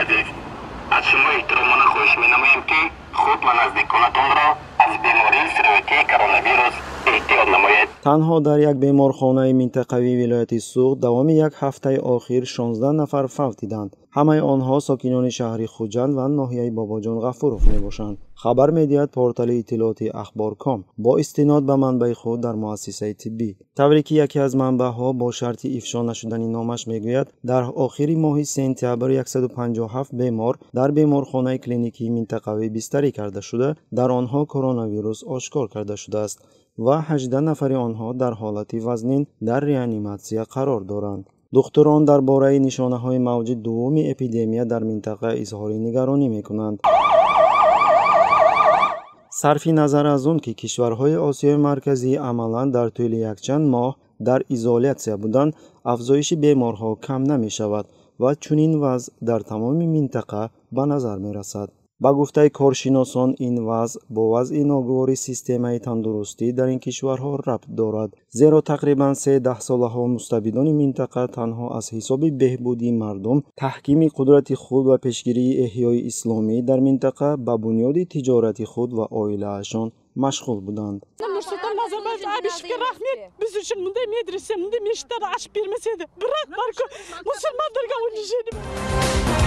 عزیز، از شما احترامانه خواهش می‌نمایم که خود و نزدیکانتان را از بیماری سرویتی کرونا ویروس احتیاط نمایید. تنها در یک بیمارخانه منطقوی ولایت سوخت دوام یک هفته آخر 16 نفر فوت دیدند. همه آنها ساکنان شهر خوجند و ناحیه باباجان غفورov میباشند. خبر میدهد پورتال اطلاعاتی اخبار.com با استناد به منبع خود در مؤسسه طبی. طوری که یکی از منبع‌ها با شرط افشا نشدن نامش میگوید در آخر ماه سپتامبر 157 بیمار در بیمارخانه کلینیکی منطقوی بستری کرده شده، در آنها کرونا ویروس آشکار کرده شده است و 18 نفر آنها در حالت وزنین در ریانیماسیون قرار دارند. دکتران درباره نشانه‌های موج دوم اپیدمی در منطقه اظهار نگرانی می‌کنند. صرف نظر از آن که کشورهای آسیای مرکزی عملاً در طول یک چند ماه در ایزولیاسیون بودند، افزایش بیمارها کم نمی‌شود و چنین وضع در تمام منطقه به نظر می‌رسد. با گفته کارشناسان این وضع با وضع ناگوار سیستم تندرستی در این کشورها ربط دارد، زیرا تقریباً 13 سالها مستبدان منطقه تنها از حساب بهبودی مردم، تحکیم قدرت خود و پیشگیری احیای اسلامی در منطقه به بنیاد تجارت خود و عائله‌شان مشغول بودند. Nursultan Nazarbayev abişke rahmet. Biz için bunday medrese, bunday meşitleri açıp vermeseydi. Bırak Marko, Müslümanlarga oynayışını.